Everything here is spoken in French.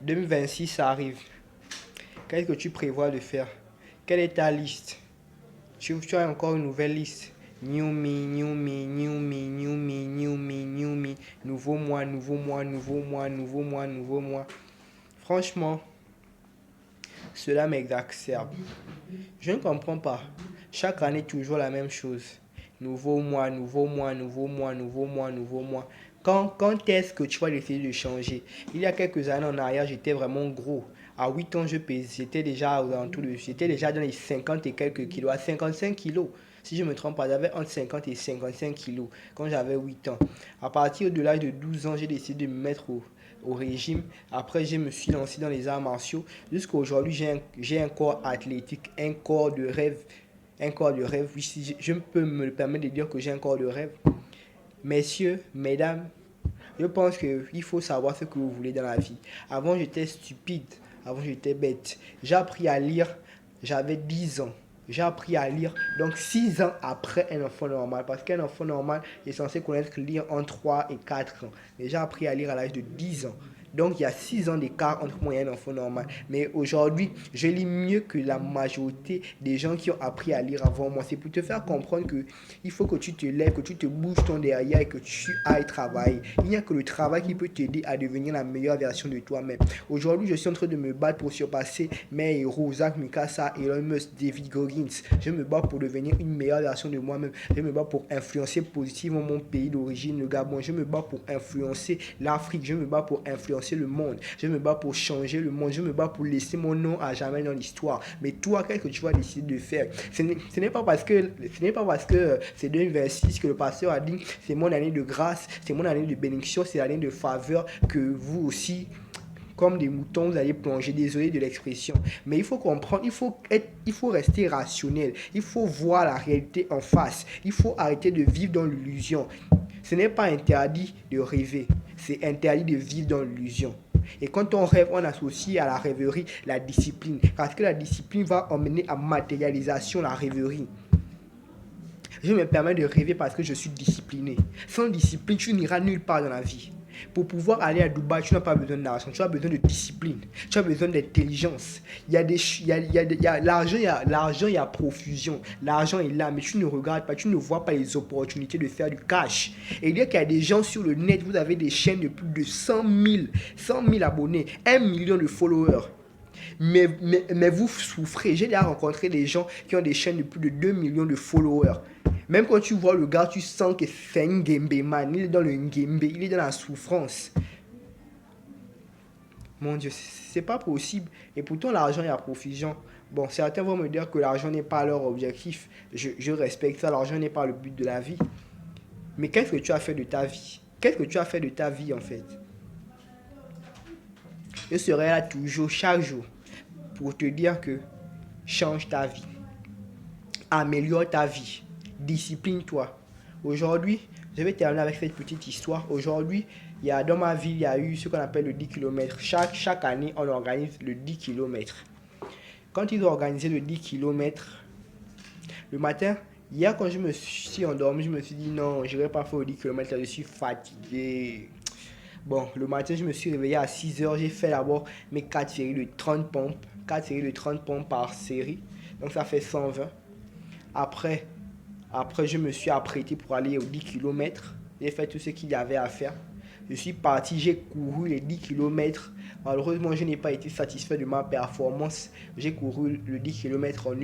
2026 ça arrive. Qu'est-ce que tu prévois de faire? Quelle est ta liste? Tu as encore une nouvelle liste. New me, new me, new me, new me, new me, new me. Nouveau mois, nouveau mois, nouveau mois, nouveau mois, nouveau mois. Franchement, cela m'exacerbe. Je ne comprends pas. Chaque année, toujours la même chose. Nouveau mois, nouveau mois, nouveau mois, nouveau mois, nouveau mois. Quand est-ce que tu vas essayer de changer? Il y a quelques années en arrière, j'étais vraiment gros. À 8 ans, j'étais déjà dans les 50 et quelques kilos, à 55 kilos. Si je me trompe pas, j'avais entre 50 et 55 kilos quand j'avais 8 ans. À partir de l'âge de 12 ans, j'ai décidé de me mettre au régime. Après, je me suis lancé dans les arts martiaux. Jusqu'à aujourd'hui, j'ai un corps athlétique, un corps de rêve. Un corps de rêve. Oui, si je peux me permettre de dire que j'ai un corps de rêve. Messieurs, mesdames, je pense qu'il faut savoir ce que vous voulez dans la vie. Avant, j'étais stupide. Avant, j'étais bête. J'ai appris à lire, j'avais 10 ans. J'ai appris à lire, donc 6 ans après un enfant normal. Parce qu'un enfant normal est censé connaître lire en 3 et 4 ans. Mais j'ai appris à lire à l'âge de 10 ans. Donc il y a 6 ans d'écart entre moi et un enfant normal. Mais aujourd'hui, je lis mieux que la majorité des gens qui ont appris à lire avant moi. C'est pour te faire comprendre que il faut que tu te lèves, que tu te bouges ton derrière et que tu ailles travailler. Il n'y a que le travail qui peut t'aider à devenir la meilleure version de toi-même. Aujourd'hui, je suis en train de me battre pour surpasser mes héros, Zach Mikasa, Elon Musk, David Goggins. Je me bats pour devenir une meilleure version de moi-même. Je me bats pour influencer positivement mon pays d'origine, le Gabon. Je me bats pour influencer l'Afrique. Je me bats pour influencer le monde. Je me bats pour changer le monde. Je me bats pour laisser mon nom à jamais dans l'histoire. Mais toi, qu'est-ce que tu vas décider de faire? Ce n'est pas parce que c'est 2026 que le pasteur a dit c'est mon année de grâce, c'est mon année de bénédiction, c'est l'année de faveur que vous aussi, comme des moutons, vous allez plonger. Désolé de l'expression. Mais il faut comprendre, il faut rester rationnel. Il faut voir la réalité en face. Il faut arrêter de vivre dans l'illusion. Ce n'est pas interdit de rêver. C'est interdit de vivre dans l'illusion. Et quand on rêve, on associe à la rêverie la discipline. Parce que la discipline va emmener à matérialisation la rêverie. Je me permets de rêver parce que je suis discipliné. Sans discipline, tu n'iras nulle part dans la vie. Pour pouvoir aller à Dubaï, tu n'as pas besoin d'argent, tu as besoin de discipline, tu as besoin d'intelligence. L'argent, il y a profusion, l'argent est là, mais tu ne regardes pas, tu ne vois pas les opportunités de faire du cash. Et il y a des gens sur le net, vous avez des chaînes de plus de 100 000 abonnés, 1 million de followers. Mais vous souffrez. J'ai déjà rencontré des gens qui ont des chaînes de plus de 2 millions de followers. Même quand tu vois le gars, tu sens que c'est un Ngembe man. Il est dans le Ngembe, il est dans la souffrance. Mon Dieu, c'est pas possible. Et pourtant, l'argent est à profusion. Bon, certains vont me dire que l'argent n'est pas leur objectif. Je respecte ça, l'argent n'est pas le but de la vie. Mais qu'est-ce que tu as fait de ta vie? Qu'est-ce que tu as fait de ta vie en fait? Je serai là toujours, chaque jour, pour te dire que change ta vie. Améliore ta vie. Discipline-toi. Aujourd'hui, je vais terminer avec cette petite histoire. Aujourd'hui, dans ma ville, il y a eu ce qu'on appelle le 10 km. Chaque année, on organise le 10 km. Quand ils ont organisé le 10 km, le matin, hier quand je me suis endormi, je me suis dit non, je ne vais pas faire le 10 km, je suis fatigué. Bon, le matin, je me suis réveillé à 6 heures. J'ai fait d'abord mes 4 séries de 30 pompes. 4 séries de 30 pompes par série. Donc, ça fait 120. Après, je me suis apprêté pour aller aux 10 km. J'ai fait tout ce qu'il y avait à faire. Je suis parti, j'ai couru les 10 km. Malheureusement, je n'ai pas été satisfait de ma performance. J'ai couru le 10 km en une